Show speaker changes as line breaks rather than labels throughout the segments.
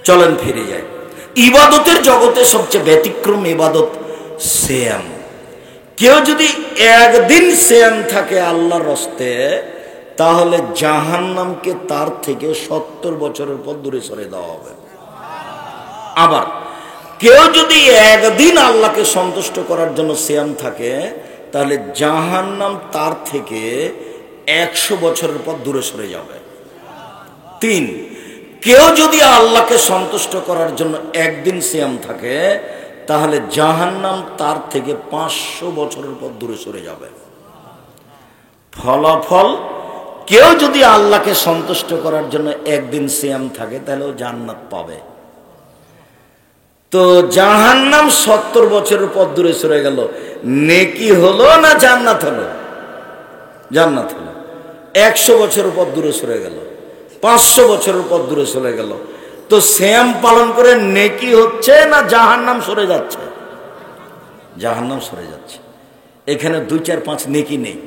চলেন ফিরে যাই। ইবাদতের জগতে সবচেয়ে ব্যতিক্রম ইবাদত সিয়াম। কেউ যদি একদিন সিয়াম থাকে আল্লাহর রাস্তে, তাহলে জাহান্নামকে তার থেকে 70 বছরের পর দূরে সরে দেওয়া হবে। আবার কেউ যদি একদিন আল্লাহকে সন্তুষ্ট করার জন্য সিয়াম থাকে, তাহলে জাহান্নাম তার থেকে 100 বছরের পর দূরে সরে যাবে। 3, কেউ যদি আল্লাহকে সন্তুষ্ট করার জন্য একদিন সিয়াম থাকে, তাহলে জাহান্নাম তার থেকে 500 বছরের পর দূরে সরে যাবে। ফলাফল, কেউ যদি আল্লাহকে সন্তুষ্ট করার জন্য একদিন সিয়াম থাকে, তাহলে ও জান্নাত পাবে। তো জাহান্নাম 70 বছরের পর দূরে সরে গেল, নেকি হলো না জান্নাত হলো? জান্নাত হলো। 100 বছরের পর দূরে সরে গেল, 500 বছরের পর দূরে সরে গেল। তো সিয়াম পালন করে নেকি হচ্ছে না জাহান্নাম সরে যাচ্ছে? জাহান্নাম সরে যাচ্ছে। এখানে 2, 4, 5 নেকি নেই।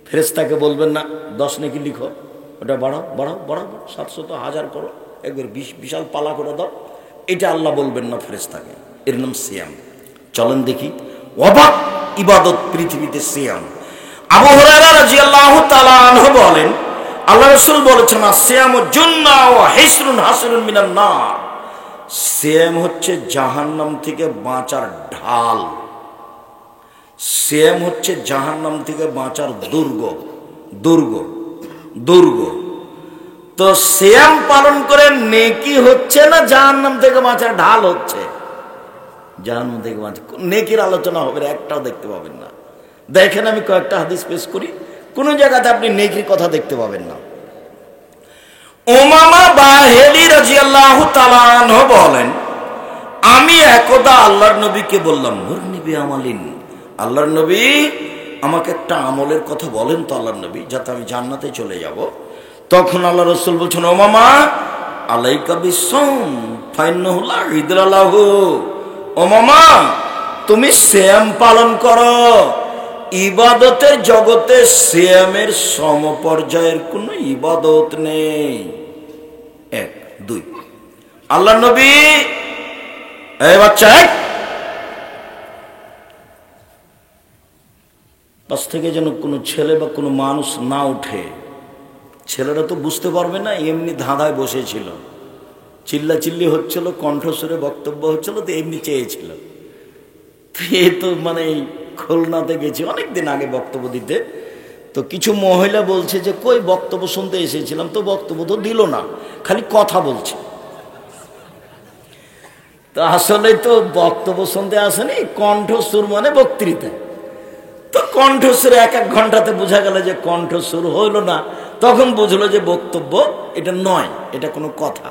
ফেরেশতাকে বলবেন না 10 নেকি লিখো, ওটা বাড়াও বাড়াও বাড়াও, 700 তো 1000 করো, একবার বিশাল পালা করে দাও। এটা আল্লাহ বলবেন না ফেরেশতাকে, এর নাম সিয়াম। চলেন দেখি অবাক ইবাদত পৃথিবীতে সিয়াম। আবু হুরায়রা রাদিয়াল্লাহু তাআলা আনহু বলেন, আল্লাহ রাসূল বলেছেন, সিয়ামু জুন্নাহ ওয়া হিসরুন হাসিরুন মিনান নার। সিয়াম হচ্ছে জাহান্নাম থেকে বাঁচার ঢাল, সিয়াম হচ্ছে জাহান্নাম থেকে বাঁচার দুর্গ। দুর্গ দুর্গ। তো সিয়াম পালন করে নেকি হচ্ছে না জাহান্নাম থেকে বাঁচার ঢাল হচ্ছে? জাহান্নাম থেকে বাঁচা। নেকির আলোচনা হবে না, একটাও দেখতে পাবেন না। দেখেন আমি কয়েকটা হাদিস পেশ করি, কোন জায়গাতে আপনি নেকির কথা দেখতে পাবেন না। উমামা বাহিলি রাদিয়াল্লাহু তাআলা আনহু বলেন, আমি একদা আল্লাহর নবীকে বললাম, মুরনি বিআমালিন, আল্লাহর নবী আমাকে একটা আমলের কথা বলেন তো আল্লাহর নবী, যাতে আমি জান্নাতে চলে যাব। তখন আল্লাহ রাসূল বলছেন, উমামা আলাইকা বিসসাম ফাইন্নাহু লা ইদরা লাহু। উমামা তুমি সিয়াম পালন করো। ইবাদতের জগতে সিয়ামের সমপর্যায়ের কোন ইবাদত নেই। 1, 2 আল্লাহর নবী, এই বাচ্চা পাশ থেকে যেন কোনো ছেলে বা কোনো মানুষ না উঠে। ছেলেরা তো বুঝতে পারবে না, এমনি ধাঁধায় বসেছিল, চিল্লাচিল্লি হচ্ছিল, কণ্ঠস্বরে বক্তব্য হচ্ছিল, তো এমনি চেয়েছিল। এ তো মানে খুলনাতে গেছি অনেকদিন আগে বক্তব্য দিতে, তো কিছু মহিলা বলছে যে কই বক্তব্য শুনতে এসেছিলাম, তো বক্তব্য তো দিল না, খালি কথা বলছে। তো আসলে তো বক্তব্য শুনতে আসেনি, কণ্ঠস্বর মানে বক্তৃতা। তো কণ্ঠস্বরে 1-1 ঘন্টাতে বোঝা গেল যে কণ্ঠস্বর হইল না, তখন বুঝলো যে বক্তব্য এটা নয়, এটা কোনো কথা।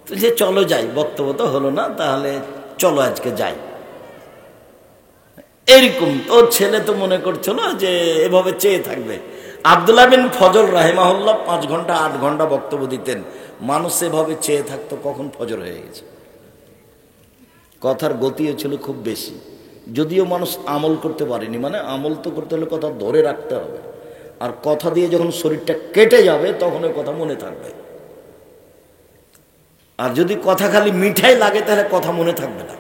তো যে চলো যাই, বক্তব্য তো হলো না, তাহলে চলো আজকে যাই। এরকম তো ছেলে তো মনে করছিল যে এভাবে চেয়ে থাকবে। আব্দুল্লাহ বিন ফজল রাহিমাহুল্লাহ 5 ঘন্টা 8 ঘন্টা বক্তব্য দিতেন, মানুষ এভাবে চেয়ে থাকতো কখন ফজর হয়ে গেছে। কথার গতিও ছিল খুব বেশি, যদিও মানুষ আমল করতে পারেনি। মানে আমল তো করতে হলে কথা ধরে রাখতে হবে, আর কথা দিয়ে যখন শরীরটা কেটে যাবে তখন ওই কথা মনে থাকবে। আর যদি কথা খালি মিঠাই লাগে তাহলে কথা মনে থাকবে না।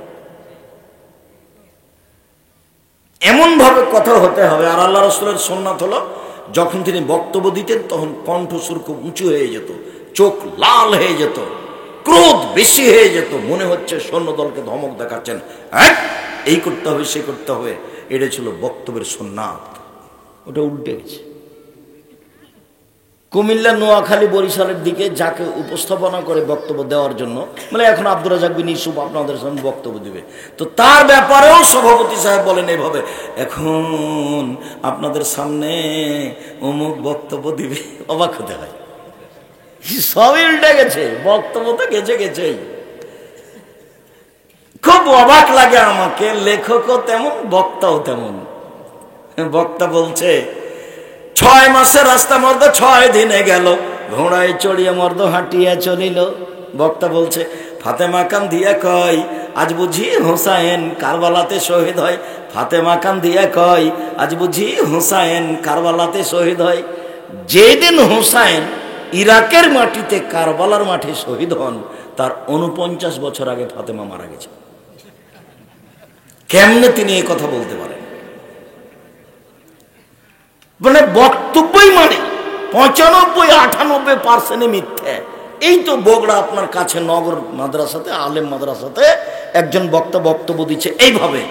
এমন ভাবে কথা হতে হবে। আর আল্লাহ রাসূলের সুন্নাত হলো, যখন তিনি বক্তব্য দিতেন তখন কণ্ঠস্বর খুব উঁচু হয়ে যেত, চোখ লাল হয়ে যেত, ক্রোধ বেশি হয়ে যেত, মনে হচ্ছে সৈন্যদলকে ধমক দেখাচ্ছেন, এই করতে হবে সে করতে হবে। এটা ছিল বক্তব্যের সুন্নাত। ওটা উল্টে গেছে। কুমিল্লা, নোয়াখালী, বরিশালের দিকে যাকে উপস্থাপনা করে বক্তব্য দেওয়ার জন্য, মানে এখন আব্দুর রাজ্জাক বিন ইউসুফ আপনাদের সামনে বক্তব্য দিবে, তো তার ব্যাপারেও সভাপতি সাহেব বলেন এইভাবে, এখন আপনাদের সামনে অমুক বক্তব্য দিবে। অবাক হতে হয়, সবই উল্টে গেছে, বক্তব্য তো গেছে গেছেই। খুব অবাক লাগে আমাকে, লেখকও তেমন বক্তাও তেমন। বক্তা বলছে, 6 মাসের রাস্তা মর্দ 6 দিনে গেল, ঘোড়ায় চড়িয়ে মর্দ হাঁটিয়া চলিল। বক্তা বলছে, ফাতেমা কান্দিয়া কয়, আজ বুঝি হুসাইন কারবালাতে শহীদ হয়। ফাতেমা কান্দিয়া কয়, আজ বুঝি হুসাইন কারবালাতে শহীদ হয়। যেদিন হুসাইন ইরাকের মাটিতে কারবালার মাঠে শহীদ হন, তার 49 বছর আগে ফাতেমা মারা গেছে। কেমনে তিনি এই কথা বলতে পারেন? মানে বক্তব্যই মানে 95-98% মিথ্যে। এই তো বগুড়া আপনার কাছে নগর মাদ্রাসাতে, আলেম মাদ্রাসাতে একজন বক্তা বক্তব্য দিচ্ছে এইভাবে,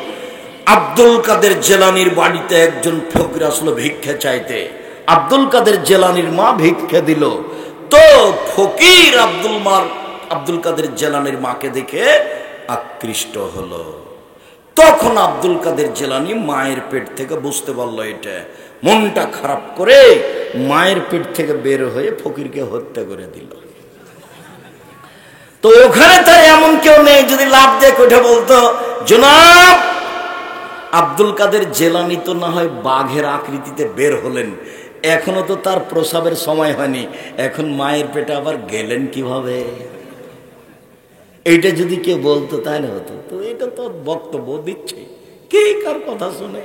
আব্দুল কাদের জেলানির বাড়িতে একজন ফকির আসলো ভিক্ষা চাইতে, আব্দুল কাদের জেলানির মা ভিক্ষা দিল, তো ফকির আব্দুল কাদের জেলানির মাকে দেখে আকৃষ্ট হলো। তখন আব্দুল কাদের জেলানি মায়ের পেট থেকে বুঝতে পারলো এটা, মনটা খারাপ করে মায়ের পেট থেকে বের হয়ে ফকিরকে হত্যা করে দিল। তো ওখানে তার এমন কেউ নেই যদি লাভ দিয়ে কোঠা বলতো, জনাব আব্দুল কাদের জেলানি তো না হয় বাঘের আকৃতিতে বের হলেন, এখনো তো তার প্রসবের সময় হয়নি, এখন মায়ের পেটে আবার গেলেন কিভাবে? এইটা যদি কেউ বলতো তাহলে হতো। তো এটা তো বক্তব্য দিচ্ছে, কে কার কথা শুনে?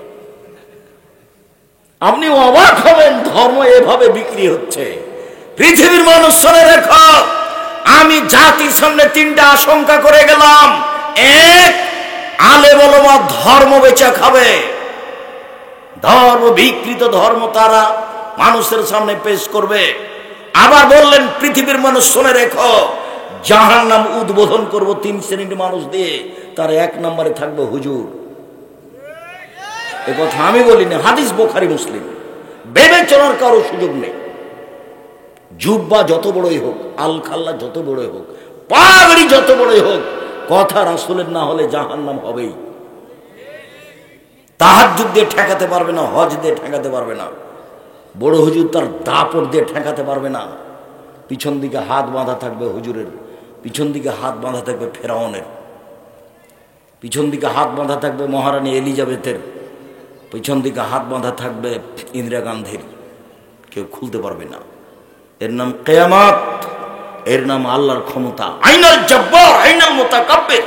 আপনি অবাক হবেন, ধর্ম এভাবে বিক্রি হচ্ছে। পৃথিবীর মানুষ শুনে রেখো, আমি জাতির সামনে 3টা আশঙ্কা করে গেলাম। এক, আলেম ওলামা ধর্ম বেচা খাবে, ধর্ম বিকৃত ধর্ম তারা মানুষের সামনে পেশ করবে। আবার বললেন পৃথিবীর মানুষ শুনে রেখো, জাহান্নাম উদ্বোধন করব 3 শ্রেণীর মানুষ দিয়ে, তার 1 নম্বরে থাকবে হুজুর। এ কথা আমি বলিনি, হাদিস বুখারী মুসলিম। ভেবে চলার কারো সুযোগ নেই। জুব্বা যত বড়ই হোক, আল খাল্লা যত বড়ই হোক, পাগড়ি যত বড়ই হোক, কথা রাসূলের না হলে জাহান্নাম হবেই। তাহাজ্জুদ দিয়ে ঠেকাতে পারবে না, হজ দিয়ে ঠেকাতে পারবে না, বড় হুজুর তার দাপট দিয়ে ঠেকাতে পারবে না। পিছন দিকে হাত বাঁধা থাকবে হুজুরের, পিছন দিকে হাত বাঁধা থাকবে ফেরাউনের, পিছন দিকে হাত বাঁধা থাকবে মহারানী এলিজাবেথের, পিছন দিকে হাত বাঁধা থাকবে ইন্দিরা গান্ধীর, কেউ খুলতে পারবে না। এর নাম কিয়ামত, এর নাম আল্লাহর ক্ষমতা। আইনাল জব্বার আইনাল মুতাকাব্বির,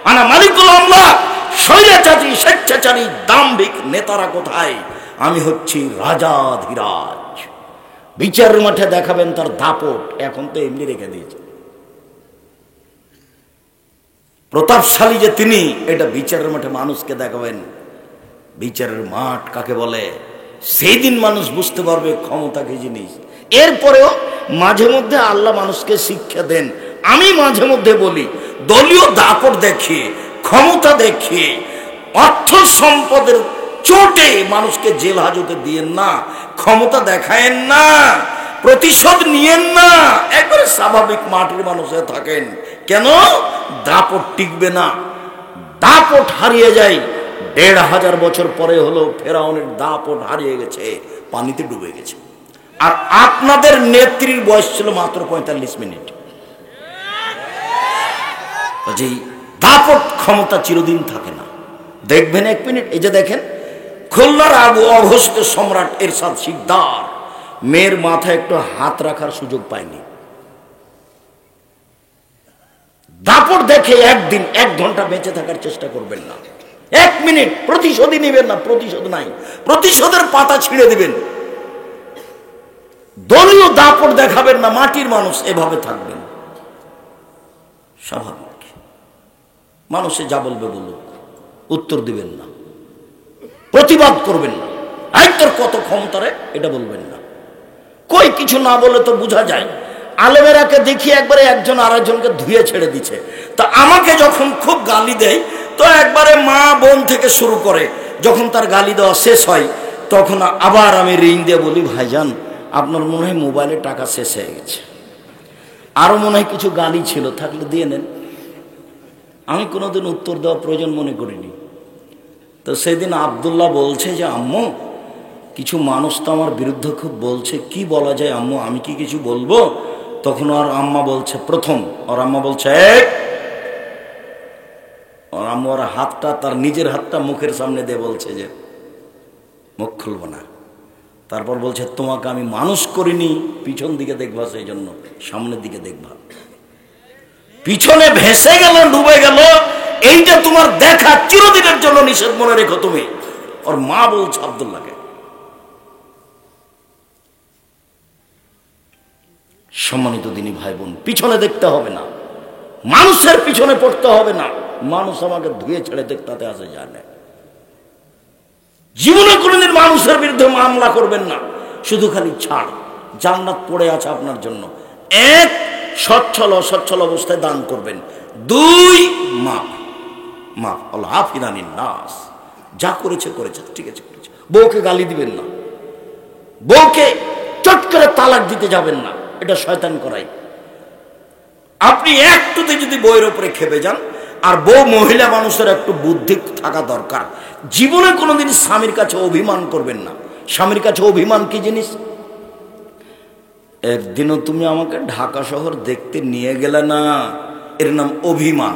আনা মালিকুল আমলাক। স্বৈরাচারী স্বেচ্ছাচারী দাম্ভিক নেতারা কোথায়? আমি হচ্ছি রাজাধিরাজ। বিচারের মাঠে দেখাবেন তার দাপট, এখন তো এমনি রেখে দিয়েছে। প্রতাপশালী যে তিনি, এটা বিচারের মাঠে মানুষকে দেখাবেন। বিচারের মাঠ কাকে বলে সেই দিন মানুষ বুঝতে পারবে ক্ষমতা কি জিনিস। এরপরেও মাঝে মধ্যে আল্লাহ মানুষকে শিক্ষা দেন। আমি মাঝে মধ্যে বলি, দলীয় দাপট দেখিয়ে, ক্ষমতা দেখিয়ে, অর্থ সম্পদের চোটে মানুষকে জেল হাজতে দিয়েন না, ক্ষমতা দেখায়েন না, প্রতিশোধ নিয়েন না। একবারে স্বাভাবিক মাটির মানুষে থাকেন। কেন? দাপট টিকবে না, দাপট হারিয়ে যায়। 1500 বছর পরে হলো ফেরাউনের দাপট হারিয়ে গেছে, পানিতে ডুবে গেছে। আর আপনাদের নেত্রীর বয়স ছিল মাত্র 45 মিনিট। যেই দাপট ক্ষমতা চিরদিন থাকে না। দেখবেন 1 মিনিট, এই যে দেখেন খুলনার অঘোষিত সম্রাট এরশাদ শিকদার মেয়ের মাথায় একটু হাত রাখার সুযোগ পায়নি। দাপট দেখে একদিন 1 ঘন্টা বেঁচে থাকার চেষ্টা করবেন না। 1 মিনিট প্রতিশোধই নেবেন না, প্রতিশোধ নাই, প্রতিশোধের পাতা ছিঁড়ে দিবেন। দলীয় দাপট দেখাবেন না, মাটির মানুষ এভাবে থাকবেন স্বাভাবিক। মানুষে যা বলবে বলুক, উত্তর দিবেন না, প্রতিবাদ করবেন না। এই তোর কত ক্ষমতা রে, এটা বলবেন না। কই কিছু না বলে তো বোঝা যায়। আলেমেরাকে দেখি একবারে একজন আরেকজনকে ধুয়ে ছেড়ে দিচ্ছে। তা আমাকে যখন খুব গালি দেয়, তো একবারে মা বোন থেকে শুরু করে, যখন তার গালি দেওয়া শেষ হয় তখন আবার আমি রিং দিয়ে বলি, ভাইজান আপনার মনে হয় মোবাইলে টাকা শেষ হয়ে গেছে, আরো মনে হয় কিছু গালি ছিল, থাকলে দিয়ে নেন। আমি কোনোদিন উত্তর দেওয়া প্রয়োজন মনে করিনি। তো সেদিন আব্দুল্লাহ বলছে যে আম্মু কিছু মানুষ তো আমার বিরুদ্ধে খুব বলছে, কি বলা যায় আম্মু, আমি কি কিছু বলবো? তখন ওর আম্মা বলছে, ওর আম্মা বলছে, ওর আম্মা ওর হাতটা, তার নিজের হাতটা মুখের সামনে দিয়ে বলছে যে মুখ খুলবো না। তারপর বলছে, তোমাকে আমি মানুষ করিনি পিছন দিকে দেখবা, সেই জন্য সামনের দিকে দেখবা। পিছনে ভেসে গেল, ডুবে গেল, এইটা তোমার দেখা চিরদিনের জন্য নিষেধ, মনে রেখো তুমি। ওর মা বলছে আব্দুল্লাহকে। সম্মানিত দিনী ভাই বোন, পিছনে দেখতে হবে না, মানুষের পিছনে পড়তে হবে না। মানুষ আমাকে ধুয়ে ছেড়ে দেখতে আসে জানে। জীবনে কোনোদিন মানুষের বিরুদ্ধে মামলা করবেন না, শুধু খালি ছাড়। জান্নাত পড়ে আছে আপনার জন্য। এক, সচ্ছল অসচ্ছল অবস্থায় দান করবেন। দুই, মাফ মাফ আল্লাহ হাফিদানিন নাস, যা করেছে করেছে, ঠিক আছে করেছে। বউকে গালি দিবেন না, বউকে চট করে তালাক দিতে যাবেন না, এটা শয়তান করাই। আপনি একটুতে যদি বউয়ের উপরে খেপে যান, আর বউ মহিলা মানুষের একটু বুদ্ধি থাকা দরকার। জীবনে কোনোদিন স্বামীর কাছে অভিমান করবেন না। স্বামীর কাছে অভিমান কি জিনিস? একদিনও তুমি আমাকে ঢাকা শহর দেখতে নিয়ে গেলে না, এর নাম অভিমান।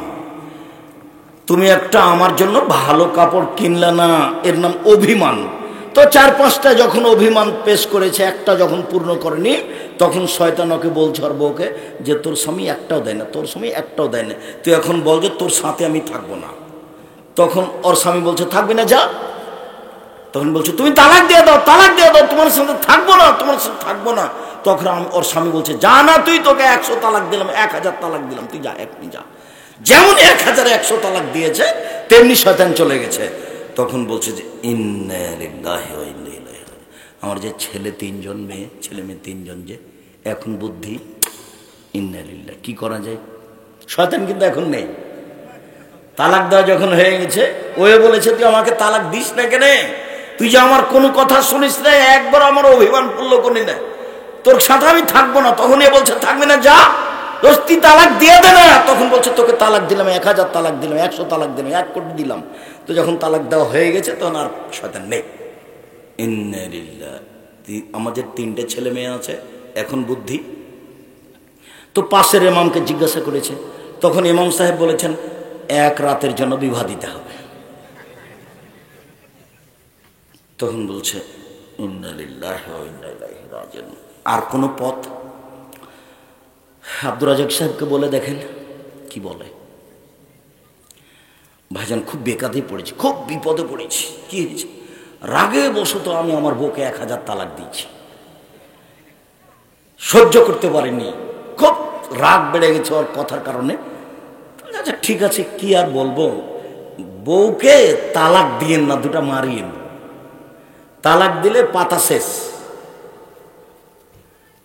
তুমি একটা আমার জন্য ভালো কাপড় কিনলে না, এর নাম অভিমান। তো 4-5টা যখন অভিমান পেশ করেছে, একটা যখন পূর্ণ করেনি, তখন শয়তান ওকে বলছে ওর বউকে যে তোর স্বামী একটাও দেয় না, তোর স্বামী একটাও দেয় না, তুই এখন বল যে তোর সাথে আমি থাকবো না। তখন ওর স্বামী বলছে থাকবি না, যা। তখন বলছে তুমি তালাক দিয়ে দাও, তালাক দিয়ে দাও, তোমার সাথে থাকবো না, তোমার সাথে থাকবো না। তখন ওর স্বামী বলছে যা না, তুই, তোকে 100 তালাক দিলাম, 1000 তালাক দিলাম, তুই যা, এখনই যা। যেমন 1000-100 তালাক দিয়েছে, তেমনি শয়তান চলে গেছে। তখন বলছে যে ইন্না লিল্লাহি ওয়া ইন্না ইলাইহি রাজিউন। আমার যে ছেলে 3জন, মেয়ে, ছেলে মেয়ে 3জন, যে এখন বুদ্ধি, ইন্না লিল্লাহি, কি করা যায়? শয়তান কিন্তু এখন নেই। তালাক দেওয়া যখন হয়ে গেছে, ওয়ে বলেছে তুই আমাকে তালাক দিস না কেন, তুই যে আমার কোনো কথা শুনিস না, একবার আমার অভিমান পূর্ণ করি না, তোর সাথে আমি থাকবো না। তখন এ বলছে থাকবে না, যা, তুই তালাক দিয়ে দে না। তখন বলছে তোকে তালাক দিলাম, 1000 তালাক দিলাম, 100 তালাক দিলাম, 1 কোটি দিলাম। তো যখন তালাক দেওয়া হয়ে গেছে, তখন আর শয়তান নেই। ইন্না লিল্লাহি। আমাদের 3টে ছেলে মেয়ে আছে, এখন বুদ্ধি। তো পাশের ইমামকে জিজ্ঞাসা করেছে, তখন ইমাম সাহেব বলেছেন 1 রাতের জন্য বিবাহ দিতে হবে। তখন বলছে ইন্না লিল্লাহি ওয়া ইন্না ইলাইহি রাজিউন। আর কোনো পথ? আব্দুর রাজাক সাহেবকে বলে দেখেন কি বলে। ভাইজান খুব বেকাতে পড়েছি, খুব বিপদে পড়েছি। কি হয়েছে? রাগে বশত আমি আমার বউকে 1000 তালাক দিয়েছি, সহ্য করতে পারিনি, খুব রাগ বেড়ে গেছে ওর কথার কারণে। আচ্ছা ঠিক আছে, কি আর বলবো, বউকে তালাক দিয়েন না, 2টা মারিয়েন। তালাক দিলে পাতা শেষ।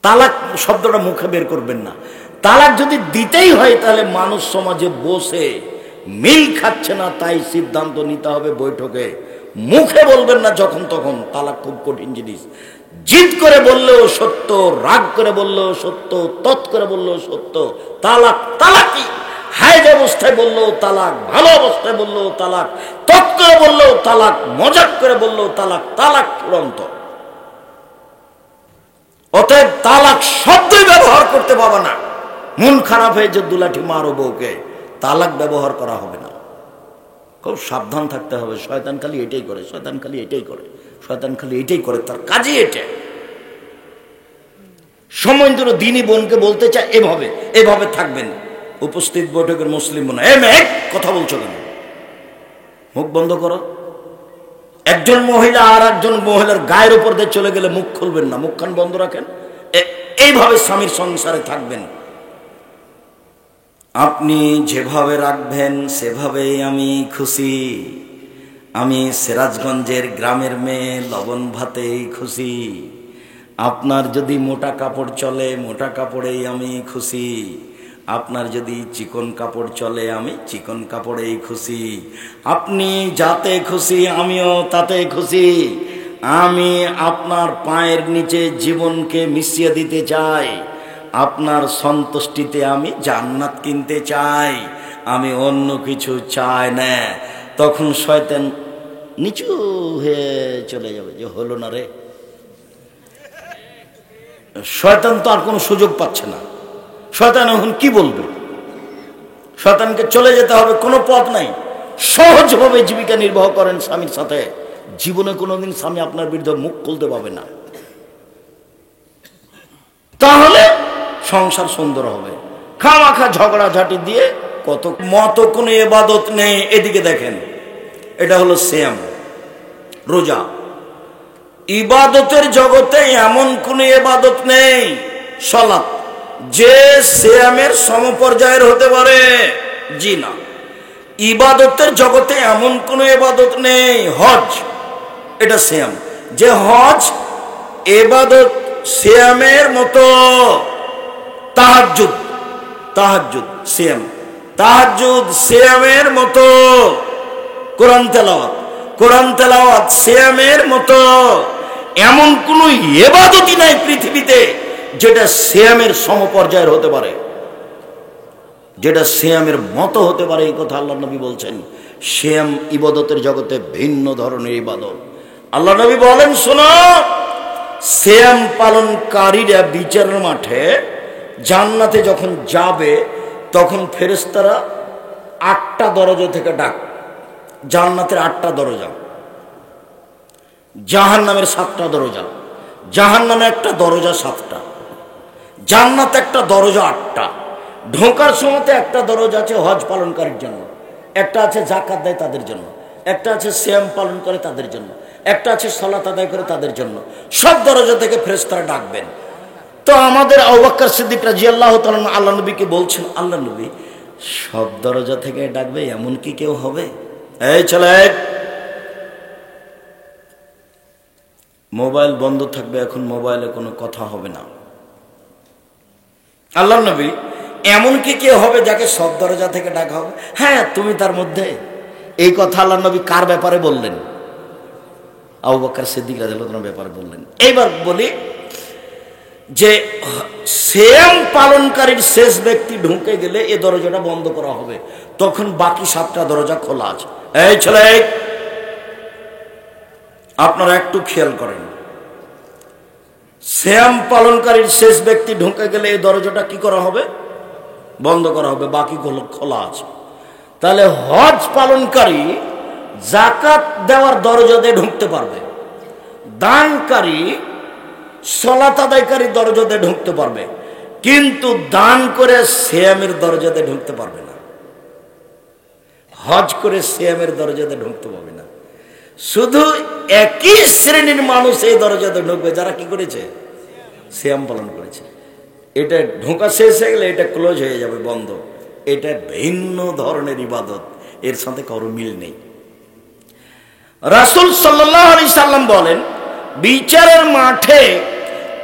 তালাক শব্দটা মুখে বের করবেন না। তালাক যদি দিতেই হয়, তাহলে মানুষ সমাজে বসে মিল খাচ্ছে না, তাই সিদ্ধান্ত নিতে হবে বৈঠকে। মুখে বলবেন না যখন তখন। তালাক খুব কঠিন জিনিস। জিদ করে বললেও সত্য, রাগ করে বললেও সত্য, তৎ করে বললেও সত্য। তালাক তালাকই। হায়েজ অবস্থায় বললেও তালাক, ভালো অবস্থায় বললেও তালাক, তৎ করে বললেও তালাক, মজাক করে বললেও তালাক, তালাক চূড়ান্ত। অতএব তালাক শব্দই ব্যবহার করতে পারবে না। মন খারাপ হয়ে যে 2 লাঠি মারো বউকে, তালাক ব্যবহার করা হবে না। খুব সাবধান থাকতে হবে। শয়তান খালি এটাই করে, শয়তান খালি এটাই করে, শয়তান খালি এটাই করে, তার কাজই এটা। সময় ধরে দিনী বোনকে বলতে চায় এভাবে, এভাবে থাকবেন। উপস্থিত বৈঠকের মুসলিম বোন, কথা বলছো কেন, মুখ বন্ধ করো। একজন মহিলা আর একজন মহিলার গায়ের উপর দিয়ে চলে গেলে মুখ খুলবেন না, মুখখান বন্ধ রাখেন। এইভাবে স্বামীর সংসারে থাকবেন। আপনি যেভাবে রাখবেন সেভাবেই আমি খুশি। আমি সিরাজগঞ্জের গ্রামের মেয়ে, লবণ ভাতেই খুশি। আপনার যদি মোটা কাপড় চলে, মোটা কাপড়েই আমি খুশি। আপনার যদি চিকন কাপড় চলে, আমি চিকন কাপড়েই খুশি। আপনি যাতে খুশি, আমিও তাতে খুশি। আমি আপনার পায়ের নিচে জীবনকে মিশিয়ে দিতে চাই। আপনার সন্তুষ্টিতে আমি জান্নাত কিনতে চাই, আমি অন্য কিছু চাই না। তখন শয়তান নিচু হয়ে চলে যাবে, যে হলো না রে। শয়তান তো আর কোনো সুযোগ পাচ্ছে না। শয়তান এখন কি বলবে? শয়তানকে চলে যেতে হবে, কোনো পথ নাই। সহজভাবে জীবিকা নির্বাহ করেন স্বামীর সাথে। জীবনে কোনোদিন স্বামী আপনার বিরুদ্ধে মুখ খুলতে পারবে না। তাহলে সংসার সুন্দর হবে। খামাখা ঝগড়াঝাটি দিয়ে কত মত কোনো ইবাদত নেই। এদিকে দেখেন, এটা হলো সিয়াম, রোজা। ইবাদতের জগতে এমন কোন ইবাদত নেই। সালাত, যে সিয়ামের সমপর্যায়ের হতে পারে? জি না। ইবাদতের জগতে এমন কোনো ইবাদত নেই, হজ এটা সিয়াম, যে হজ ইবাদত সিয়ামের মতো। তাহাজ্জুদ, তাহাজ্জুদ সিয়াম, তাহাজ্জুদ সিয়ামের মতো। কোরআন তেলাওয়াত, কোরআন তেলাওয়াত সিয়ামের মতো। এমন কোন ইবাদতই নাই পৃথিবীতে যেটা সিয়ামের সমপর্যায়ের হতে পারে, যেটা সিয়ামের মতো হতে পারে। এই কথা আল্লাহ নবী বলছেন। সিয়াম ইবাদতের জগতে ভিন্ন ধরনের ইবাদত। আল্লাহ নবী বলেন, শোনো, সিয়াম পালনকারীরা বিচারের মাঠে জান্নাতে যখন যাবে তখন ফেরেশতারা 8টা দরজা থেকে ডাক। জান্নাতের 8টা দরজা, জাহান্নামের 7টা দরজা। জাহান্নামে একটা দরজা 7টা, জান্নাতে একটা দরজা 8টা। ঢোকার সময়তে একটা দরজা আছে হজ পালনকারীর জন্য, একটা আছে যাকাত দেয় তাদের জন্য, একটা আছে সিয়াম পালন করে তাদের জন্য, একটা আছে সালাত আদায় করে তাদের জন্য। সব দরজা থেকে ফেরেশতারা ডাকবেন। তো আমাদের আবু বকর সিদ্দিক রাদিয়াল্লাহু তাআলা আল্লাহ নবীকে বলছেন, আল্লাহ নবী, সব দরজা থেকে ডাকবে এমন কি কেউ হবে? এই ছেলে, মোবাইল বন্ধ থাকবে, এখন মোবাইলে কোনো কথা হবে না। আল্লাহ নবী, এমন কি কেউ হবে যাকে সব দরজা থেকে ডাকা হবে? হ্যাঁ, তুমি তার মধ্যে। এই কথা আল্লাহ নবী কার ব্যাপারে বললেন? আবু বকর সিদ্দিক রাদিয়াল্লাহু তাআলার ব্যাপারে বললেন। এইবার বলি যে সিয়াম পালনকারীর শেষ ব্যক্তি ঢুকে গেলে এই দরজাটা বন্ধ করা হবে, তখন বাকি 7টা দরজা খোলা আছে। এই ছেলে, আপনারা একটু খেয়াল করেন, সিয়াম পালনকারীর শেষ ব্যক্তি ঢুকে গেলে এই দরজাটা কি করা হবে? বন্ধ করা হবে, বাকিগুলো খোলা আছে। তাহলে হজ পালনকারী যাকাত দেওয়ার দরজা দিয়ে ঢুকতে পারবে, দানকারী সালাত আদায়কারী দরজা দিয়ে ঢুকতে পারবে, কিন্তু দান করে সিয়ামের দরজা দিয়ে ঢুকতে পারবে না। হজ করে সিয়ামের দরজা দিয়ে ঢুকতে পারবে না। শুধু একই শ্রেণীর মানুষ এই দরজাতে ঢুকবে যারা কি করেছে? সিয়াম পালন করেছে। এটা ঢোকা শেষ হয়ে গেলে এটা ক্লোজ হয়ে যাবে, বন্ধ। এটা ভিন্ন ধরনের ইবাদত, এর সাথে কারো মিল নেই। রাসূল সাল্লাল্লাহু আলাইহি সাল্লাম বলেন, বিচারের মাঠে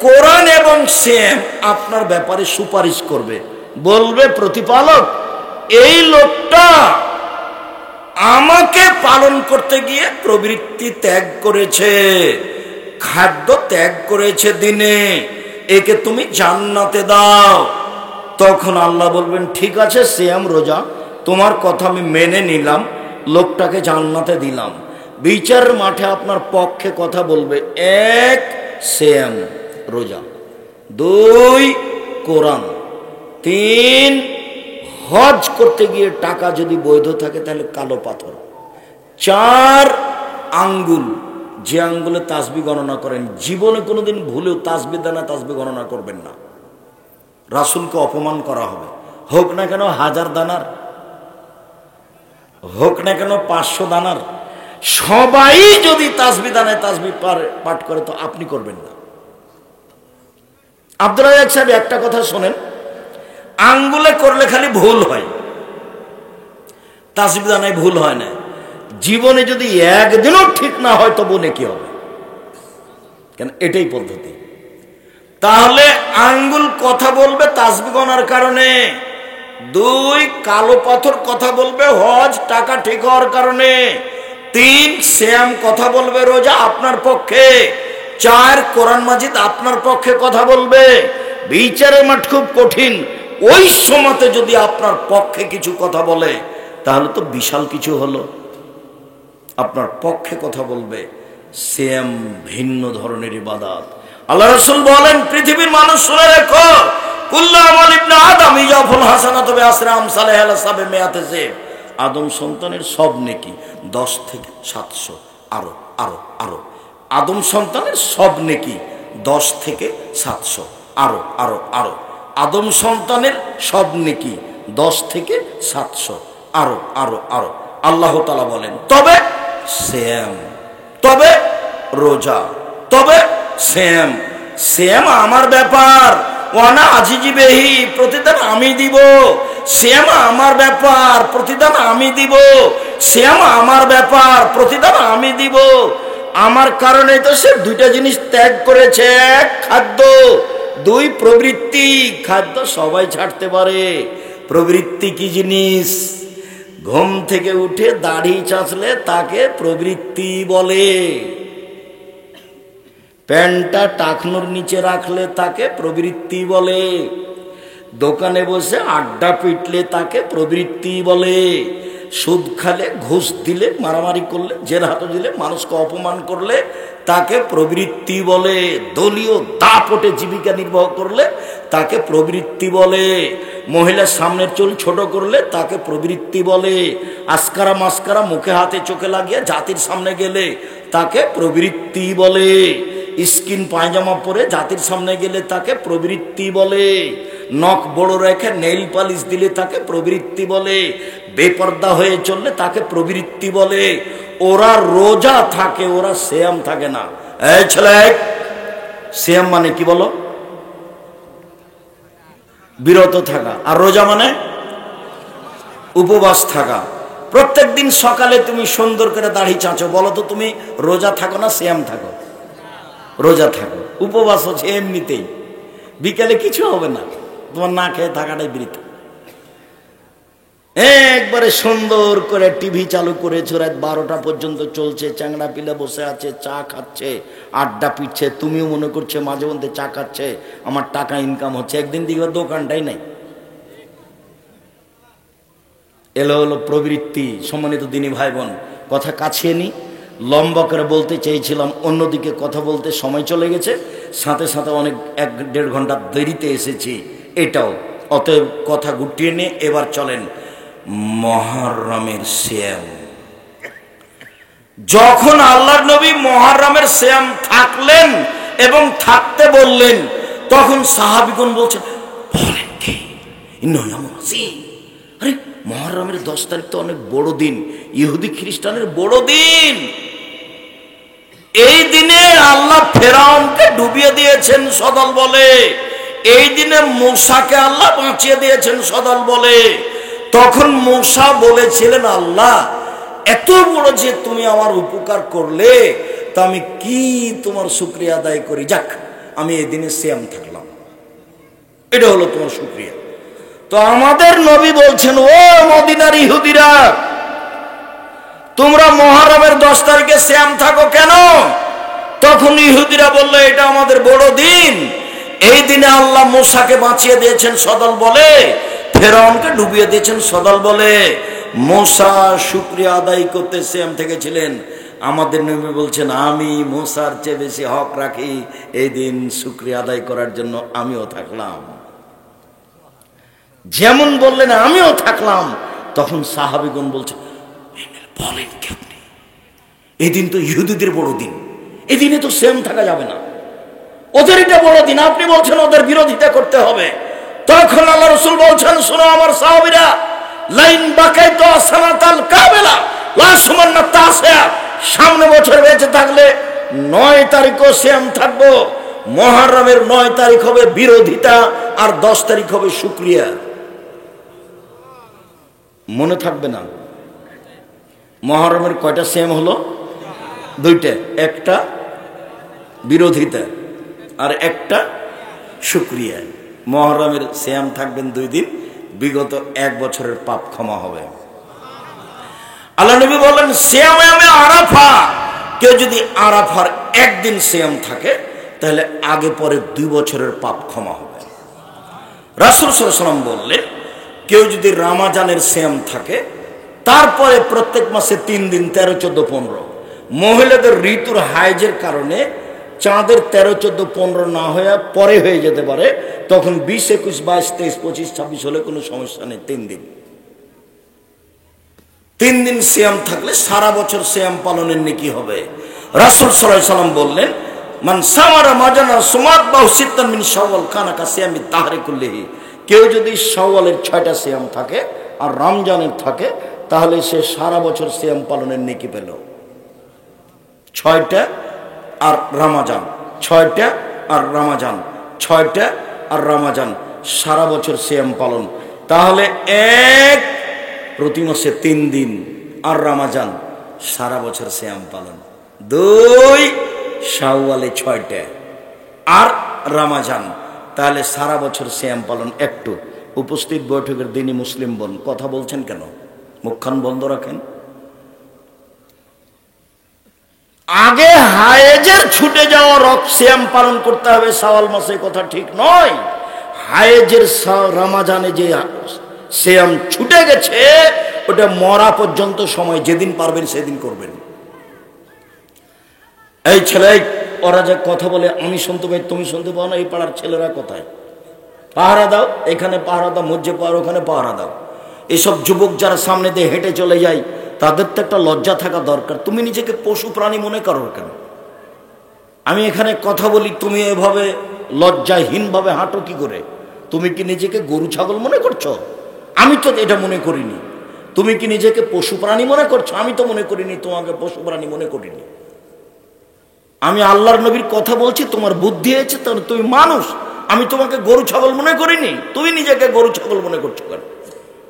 কোরআন এবং সিয়াম আপনার ব্যাপারে সুপারিশ করবে। বলবে, প্রতিপালক, এই লোকটা আমাকে পালন করতে গিয়ে প্রবৃত্তি ত্যাগ করেছে, খাদ্য ত্যাগ করেছে দিনে, একে তুমি জান্নাতে দাও। তখন আল্লাহ বলবেন, ঠিক আছে সিয়াম রোজা তোমার কথা আমি মেনে নিলাম, লোকটাকে জান্নাতে দিলাম। বিচারের মাঠে আপনার পক্ষে কথা বলবে, 1 সিয়াম রোজা, 2 কোরআন, 3 হজ করতে গিয়ে টাকা যদি বৈধ থাকে তাহলে কালো পাথর, 4 আঙ্গুল, যে আঙ্গুলে তাসবিহ গণনা করেন, জীবনে কোনোদিন ভুলেও তাসবিহ দানা তাসবিহ গণনা করবেন না। রাসূলকে অপমান করা হবে, হোক না কেন 1000 দানার, হোক না কেন 500 দানার। সবাই যদি তাসবিহ দানায় তাসবিহ পাঠ করে তো আপনি করবেন না। আব্দুল রাজ্জাক সাহেব, একটা কথা শোনেন, আঙ্গুলে করলে খালি ভুল হয়, তাসবিহ দানায় ভুল হয় না। জীবনে যদি একদিনও ঠিক না হয় তবু নেকি হবে, কেন? এটাই পদ্ধতি। তাহলে আঙ্গুল কথা বলবে তাসবিহ গণার কারণে, 2 কালো পাথর কথা বলবে হজ টাকা ঠিক হওয়ার কারণে, 3 সিয়াম কথা বলবে রোজা আপনার পক্ষে, 4 কোরআন মাজিদ আপনার পক্ষে কথা বলবে। বিচারের মাঠ খুব কঠিন, ওই সময়তে যদি আপনার পক্ষে কিছু কথা বলে তাহলে তো বিশাল কিছু হলো। আপনার পক্ষে কথা বলবে। সিয়াম ভিন্ন ধরনের ইবাদত। আল্লাহ রাসূল বলেন, পৃথিবীর মানুষ শুনে রেখো, কুল্লু আমাল ইবনে আদম ইয়াফুল হাসানাতু বিআশরি আমসালিহা ইলা 700 আদম সন্তানের সব নেকি 10 থেকে 700, আরো আরো আরো। আদম সন্তানের সব নেকি 10 থেকে 700, আরো আরো আরো। আদম সন্তানের সব নেকি 10 থেকে 700, আরো আরো আরো। আল্লাহ তাআলা বলেন, তবে সিয়াম, তবে রোজা, তবে সিয়াম। সিয়াম আমার ব্যাপার, ওয়ানা আজিজিবেহি, প্রতিদান আমি দিব। সিয়াম আমার ব্যাপার, প্রতিদান আমি দিব। সিয়াম আমার ব্যাপার, প্রতিদান আমি দিব। আমার কারণে তো সে দুইটা জিনিস ত্যাগ করেছে, এক খাদ্য, দুই প্রবৃত্তি। খাদ্য সবাই ছাড়তে পারে, প্রবৃত্তি কি জিনিস? ঘুম থেকে উঠে দাড়ি চাঁচলে তাকে প্রবৃত্তি বলে। প্যান্টটা টাকনুর নিচে রাখলে তাকে প্রবৃত্তি বলে। দোকানে বসে আড্ডা পিটলে তাকে প্রবৃত্তি বলে। সুদ খালে, ঘুষ দিলে, মারামারি করলে, জেল হাতে দিলে, মানুষকে অপমান করলে তাকে প্রবৃত্তি বলে। দলীয় দাপটে জীবিকা নির্বাহ করলে তাকে প্রবৃত্তি বলে। মহিলার সামনের চুল ছোট করলে তাকে প্রবৃত্তি বলে। আস্কারা মাস্কারা মুখে হাতে চোখে লাগিয়ে জাতির সামনে গেলে তাকে প্রবৃত্তি বলে। স্কিন পায়জামা পরে জাতির সামনে গেলে তাকে প্রবৃত্তি বলে। নখ বড় রেখে নেইল পালিশ দিলে তাকে প্রবৃত্তি বলে। বেপর্দা হয়ে চললে তাকে প্রবৃত্তি বলে। ওরা রোজা থাকে, ওরা সিয়াম থাকে না। এই ছেলে, সিয়াম মানে কি বলো? বিরত থাকা। আর রোজা মানে উপবাস থাকা। প্রত্যেক দিন সকালে তুমি সুন্দর করে দাড়ি চাঁচো, বলো তো তুমি রোজা থাকো না সিয়াম থাকো? রোজা থাকো। উপবাস হচ্ছে এমনিতেই, বিকেলে কিছু হবে না, তোমার না খেয়ে থাকাটাই বৃথা। একবারে সুন্দর করে টিভি চালু করেছে, রাত 12টা পর্যন্ত চলছে, চ্যাংড়া পিলে বসে আছে, চা খাচ্ছে, আড্ডা পিটছে। তুমিও মনে করছে মাঝে মধ্যে চা খাচ্ছে, আমার টাকা ইনকাম হচ্ছে। একদিন দেখবে দোকানটাই নাই। এলো হলো প্রবৃত্তি। সম্মানিত দিনী ভাই বোন, কথা কাছিয়ে নি, লম্বা করে বলতে চেয়েছিলাম, অন্যদিকে কথা বলতে সময় চলে গেছে, সাথে সাথে অনেক 1-1.5 ঘন্টা দেরিতে এসেছি এটাও। অতএব কথা গুটিয়ে নিয়ে এবার চলেন মুহররমের সিয়াম। যখন আল্লাহর নবী মুহররমের সিয়াম থাকলেন এবং থাকতে বললেন, তখন সাহাবীগণ বলছেন, বলেন কি? আরে মুহররমের 10 তারিখ তো অনেক বড় দিন, ইহুদি খ্রিস্টানের বড় দিন। এই দিনে আল্লাহ ফেরাউনকে ডুবিয়ে দিয়েছেন সদল বলে। এই দিনে মূসাকে আল্লাহ বাঁচিয়ে দিয়েছেন সদল বলে। তখন মূসা বলেছিলেন, আল্লাহ এত বড় যে তুমি আমার উপকার করলে, তা আমি কি তোমার শুকরিয়া আদায় করি? যাক, আমি এই দিনে সিয়াম থাকলাম, এটা হলো তোমার শুকরিয়া। তো আমাদের নবী বলছেন, ও মদিনার ইহুদিরা, তোমরা মুহররমের 10 তারিখে সিয়াম থাকো কেন? তখন ইহুদিরা বলল, এটা আমাদের বড় দিন। এই দিনে আল্লাহ মূসাকে বাঁচিয়ে দিয়েছেন সদল বলে, ফেরাউনকে ডুবিয়ে দিয়েছেন সদল বলে। মূসা শুকরিয়া আদায় করতে সিয়াম থেকেছিলেন। আমাদের নবী বলছেন, আমি মূসার চেয়ে বেশি হক রাখি, এই দিন শুকরিয়া আদায় করার জন্য আমিও থাকলাম। যেমন বললেন আমিও থাকলাম, তখন সাহাবীগণ বলছেন, বলেন কি আপনি? এই দিন তো ইহুদিদের বড় দিন, এই দিনে তো সিয়াম থাকা যাবে না, ওদের এটা বড় দিন, আপনি বলছেন ওদের বিরোধিতা করতে হবে। তখন আল্লাহ রাসূল বলছেন, শোনো আমার সাহাবীরা, লাইন বাকাইতু সানাতাল কাবেলা লা সুমান্না তাসিয়া, সামনে বছর বেঁচে থাকলে 9 তারিখও সিয়াম থাকবো। মুহররমের 9 তারিখ হবে বিরোধিতা, আর 10 তারিখ হবে শুকরিয়া। মনে থাকবে না? মুহররমের কয়টা সিয়াম হলো? 2টা, একটা বিরোধিতা আর একটা শুকরিয়া। মুহররমের সিয়াম থাকবেন 2 দিন, বিগত 1 বছরের পাপ ক্ষমা হবে। আল্লাহ নবী বলেন, সিয়ামে আরাফা, কেউ যদি আরাফার একদিন সিয়াম থাকে তাহলে আগে পরে 2 বছরের পাপ ক্ষমা হবে। রাসূল সাল্লাল্লাহু আলাইহি ওয়াসাল্লাম বললেন, কেউ যদি রমজানের সিয়াম থাকে, তারপরে প্রত্যেক মাসে 3 দিন 13, 14, 15। মহিলাদের ঋতুর হাইজের কারণে চাঁদের 13, 14, 15 না হয়ে পরে হয়ে যেতে পারে, তখন 20, 21, 22, 23, 25, 26 হলে কোনো সমস্যা নেই। 3 দিন 3 দিন সিয়াম থাকলে সারা বছর সিয়াম পালনের নেকি হবে। রাসূল সাল্লাল্লাহু আলাইহি ওয়াসাল্লাম বললেন, মান সামারা মাজানা সুমাত বাহু সিত্তান মিন শাওয়াল কানা কা সিয়ামি দাহরি কুল্লিহি। কেউ যদি শাওয়ালের 6টা সিয়াম থাকে আর রমজানের থাকে, তাহলে সে সারা বছর সিয়াম পালনের নেকি পেল। 6টা আর রমজান, 6টা আর রমজান, 6টা আর রমাজান সারা বছর সিয়াম পালন। তাহলে এক, প্রতি মাসে 3 দিন, আর রমাজান সারা বছর সিয়াম পালন। 2, শাওয়ালে 6টা, আর রমাজান, তাহলে সারা বছর সিয়াম পালন। একটু উপস্থিত বৈঠকের দিনই মুসলিম বোন কথা বলছেন কেন? মুখখান বন্ধ রাখেন। আগে হায়েজের ছুটে যাওয়া সিয়াম পালন করতে হবে শাওয়াল মাসে, কথা ঠিক নয়। হায়েজের রমাজানে যে সিয়াম ছুটে গেছে ওটা মরা পর্যন্ত সময়, যেদিন পারবেন সেদিন করবেন। এই ছেলে, ওরা যে কথা বলে আমি শুনতে পাই তুমি শুনতে পাও না, এই পাড়ার ছেলেরা কোথায়? পাহারা দাও, এখানে পাহারা দাও, মধ্যে পাহাড় ওখানে পাহারা দাও। এসব যুবক যারা সামনে দিয়ে হেঁটে চলে যায় তাদের তো একটা লজ্জা থাকা দরকার। তুমি নিজেকে পশু প্রাণী মনে করো কেন? আমি এখানে কথা বলি, তুমি এভাবে লজ্জাহীনভাবে হাঁটো কি করে? তুমি কি নিজেকে গরু ছাগল মনে করছো? আমি তো এটা মনে করিনি। তুমি কি নিজেকে পশু প্রাণী মনে করছো? আমি তো মনে করিনি তোমাকে পশু প্রাণী মনে করিনি। আমি আল্লাহর নবীর কথা বলছি, তোমার বুদ্ধি হয়েছে, তুমি মানুষ। আমি তোমাকে গরু ছাগল মনে করিনি। তুমি নিজেকে গরু ছাগল মনে করছো কেন?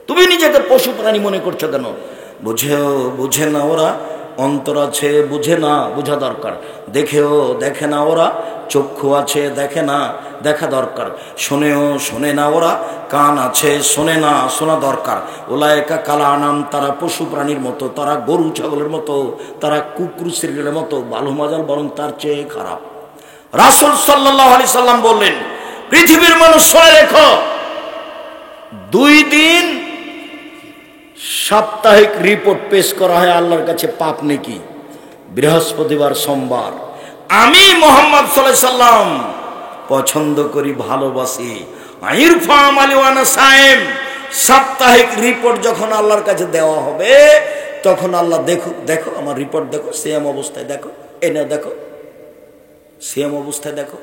তুমি নিজেকে পশু প্রাণী মনে করছো কেন? বুঝে না ওরা, অন্তর আছে বুঝে না, বোঝা দরকার। দেখে না ওরা, চক্ষু আছে দেখে না, দেখা দরকার। শোনে না ওরা, কান আছে শোনে না, শোনা দরকার। ওলায়েকা কালা আনাম, তারা পশু প্রাণীর মতো, তারা গরু ছাগলের মতো, তারা কুকুর শ্রীলের মতো, বালু মাজাল বরং তার চেয়ে খারাপ। রাসূল সাল্লাল্লাহু আলাইহি সাল্লাম বললেন, পৃথিবীর মানুষ শুনে রেখো, 2 দিন সাপ্তাহিক রিপোর্ট পেশ করা হয় আল্লাহর কাছে পাপ নেকি, বৃহস্পতিবার সোমবার। আমি মুহাম্মদ সাল্লাল্লাহু আলাইহি সাল্লাম পছন্দ করি, ভালোবাসি। ইরফা আমালি ওয়া আনা সায়েম, সাপ্তাহিক রিপোর্ট যখন আল্লাহর কাছে দেওয়া হবে তখন আল্লাহ দেখো আমার রিপোর্ট দেখো, সিয়াম অবস্থায় দেখো, এনে দেখো সিয়াম অবস্থায় দেখো।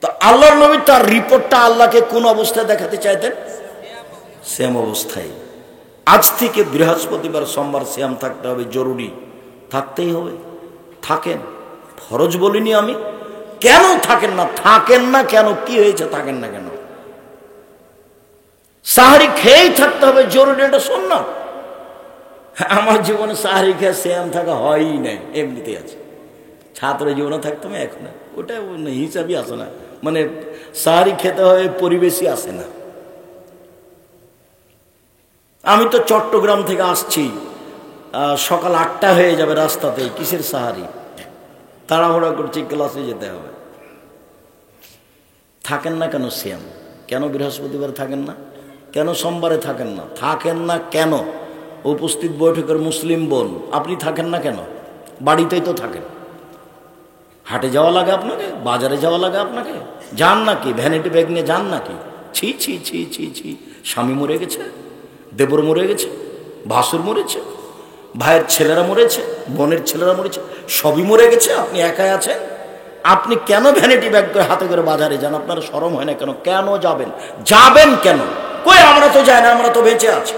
তো আল্লাহর নবী তার রিপোর্টটা আল্লাহকে কোন অবস্থায় দেখাতে চাইতেন? সিয়াম অবস্থায়। আজ থেকে বৃহস্পতিবার সোমবার সিয়াম থাকতে হবে, জরুরি, থাকতেই হবে। থাকেন, ফরজ বলিনি আমি। কেন থাকেন না কেন? কি হয়েছে থাকেন না কেন? সাহারি খেয়েই থাকতে হবে, জরুরি, এটা সুন্নাত। আমার জীবনে সাহারি খেয়ে সিয়াম থাকা হয়ই নাই, এমনিতেই আছে। ছাত্র জীবনে থাকতাম, এখন ওটা হিসাবই আসে না, মানে সাহারি খেতে হয় পরিবেশই আসে না। আমি তো চট্টগ্রাম থেকে আসছি, সকাল 8টা হয়ে যাবে রাস্তাতেই, কিসের সাহারি? তাড়াহুড়া করছি, ক্লাসে যেতে হবে। থাকেন না কেন সিয়াম? কেন বৃহস্পতিবার থাকেন না? কেন সোমবারে থাকেন না কেন? উপস্থিত বৈঠকের মুসলিম বোন, আপনি থাকেন না কেন? বাড়িতেই তো থাকেন। হাটে যাওয়া লাগে আপনাকে, বাজারে যাওয়া লাগে আপনাকে? যান নাকি? ভ্যানিটি ব্যাগ নিয়ে যান নাকি? ছি ছি ছি ছি ছি। স্বামী মরে গেছে, দেবর মরে গেছে, ভাসুর মরেছে, ভাইয়ের ছেলেরা মরেছে, বোনের ছেলেরা মরেছে, সবই মরে গেছে, আপনি একাই আছেন। আপনি কেন ভ্যানিটি ব্যাগ করে হাতে করে বাজারে যান? আপনার শরম হয় না কেন? কেন যাবেন কেন? কই আমরা তো যাই না, আমরা তো বেঁচে আছি।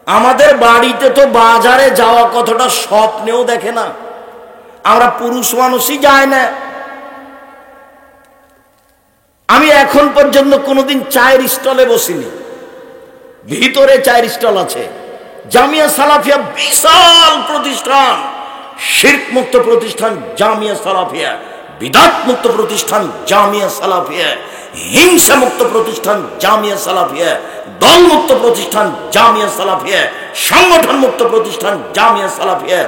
আমাদের বাড়িতে তো বাজারে যাওয়া কতটা স্বপ্নেও দেখে না। আমরা পুরুষ মানুষই যায় না। আমি এখন পর্যন্ত কোনোদিন চায়ের স্টলে বসিনি। ভিতরে চায়ের স্টল আছে। জামিয়া সালাফিয়া বিশাল প্রতিষ্ঠান, শিরক মুক্ত প্রতিষ্ঠান জামিয়া সালাফিয়া, বিদআত মুক্ত প্রতিষ্ঠান জামিয়া সালাফিয়া, হিংসা মুক্ত প্রতিষ্ঠান জামিয়া সালাফিয়া, দল মুক্ত প্রতিষ্ঠান জামিয়া সালাফিয়া, সংগঠন মুক্ত প্রতিষ্ঠান জামিয়া সালাফিয়া,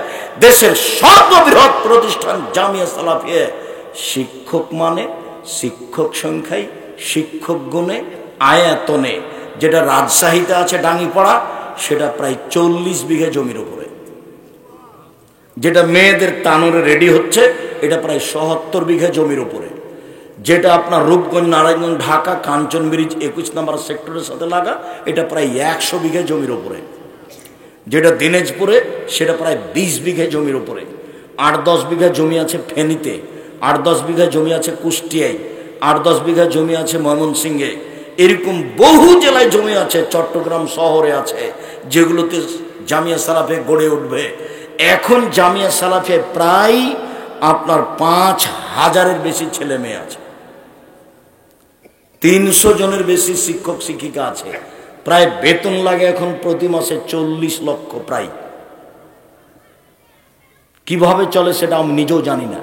দেশের সর্ববৃহৎ প্রতিষ্ঠান জামিয়া সালাফিয়া। শিক্ষক মানে শিক্ষক সংখ্যায়, শিক্ষক গুণে, আয়াতনে, যেটা রাজশাহীতে আছে ডাঙ্গিপাড়া, সেটা প্রায় 40 বিঘা জমির উপরে। যেটা মেয়েদের তানোরে রেডি হচ্ছে, এটা প্রায় ৭০ বিঘা জমির উপরে। যেটা আপনার রূপগঞ্জ, নারায়ণগঞ্জ, ঢাকা, কাঞ্চন ব্রিজ 21 নম্বর সেক্টরের সাথে লাগা, এটা প্রায় 100 বিঘা জমির উপরে। যেটা দিনাজপুরে, সেটা প্রায় 20 বিঘা জমির উপরে। 8-10 বিঘা জমি আছে ফেনীতে, 8-10 বিঘা জমি আছে কুষ্টিয়ায়, 8-10 বিঘা জমি আছে ময়মনসিংহে। এরকম বহু জেলায় জমি আছে, চট্টগ্রাম শহরে আছে, যেগুলোতে জামিয়া সালাফে গড়ে উঠবে। এখন জামিয়া সালাফে প্রায় আপনার 5000-এর বেশি ছেলে মেয়ে আছে। 300 জনের বেশি শিক্ষক শিক্ষিকা আছে, প্রায় বেতন লাগে এখন প্রতি মাসে 40 লক্ষ প্রায়। কিভাবে চলে সেটা আমি নিজেও জানি না।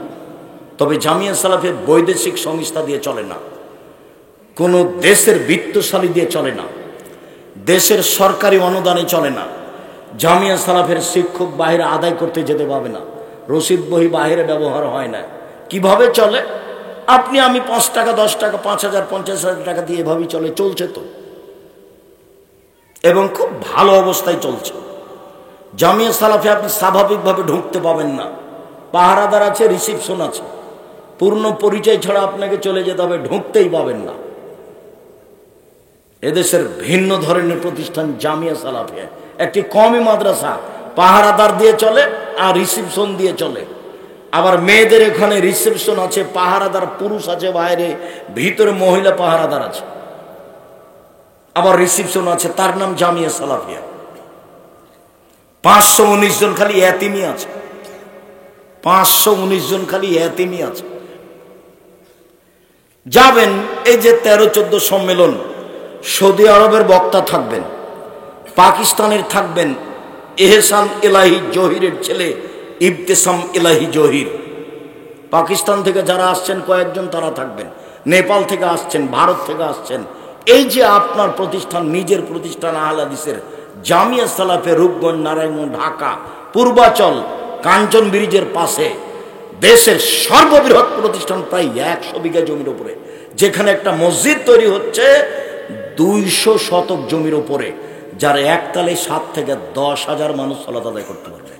তবে জামিয়া সালাফিয়া বৈদেশিক সংস্থা দিয়ে চলে না, কোনো দেশের বিত্তশালী দিয়ে চলে না, দেশের সরকারি অনুদানে চলে না। জামিয়া সালাফের শিক্ষক বাইরে আদায় করতে যেতে পাবে না, রসিদ বহি বাইরে ব্যবহার হয় না। কিভাবে চলে? আপনি আমি 5 টাকা 10 টাকা 5,000 50,000 টাকা দিয়ে এভাবেই চলছে তো, এবং খুব ভালো অবস্থায় চলছে। জামিয়া সালাফে আপনি স্বাভাবিকভাবে ঢুকতে পাবেন না, পাহারাদার আছে, রিসিপশন আছে, পূর্ণ পরিচয় ছাড়া আপনাকে চলে যেতে হবে, ঢুকতেই পাবেন না। এদেশের ভিন্ন ধরনের প্রতিষ্ঠান জামিয়া সালাফিয়া, একটি কওমি মাদ্রাসা, পাহারাদার দিয়ে চলে আর রিসিপশন দিয়ে চলে। আবার মেয়েদের এখানে রিসেপশন আছে, পাহারাদার পুরুষ আছে বাইরে, ভিতরে মহিলা পাহারাদার আছে, আবার রিসেপশন আছে, তার নাম জামিয়া সালাফিয়া। 519 জন খালি এতিমি আছে, 519 জন খালি এতিমি আছে। যাবেন, এই যে 13-14 সম্মেলন, সৌদি আরবের বক্তা থাকবেন, পাকিস্তানের থাকবেন এহসান এলাহি জহিরের ছেলে ইবতেসাম এলাহি জহির, পাকিস্তান থেকে যারা আসছেন কয়েকজন তারা থাকবেন, নেপাল থেকে আসছেন, ভারত থেকে আসছেন। এই যে আপনার প্রতিষ্ঠান, নিজের প্রতিষ্ঠান আহলে হাদিসের জামিয়া সালাফে, রূপগঞ্জ, নারায়ণগঞ্জ, ঢাকা, পূর্বাচল, কাঞ্চন ব্রিজের পাশে, দেশের সর্ববৃহৎ প্রতিষ্ঠান, প্রায় 100 বিঘা জমির উপরে, যেখানে একটা মসজিদ তৈরি হচ্ছে 200 শতক জমির উপরে, যার একতালে 7 থেকে 10 হাজার মানুষ সালাত আদায় করতে পারবে।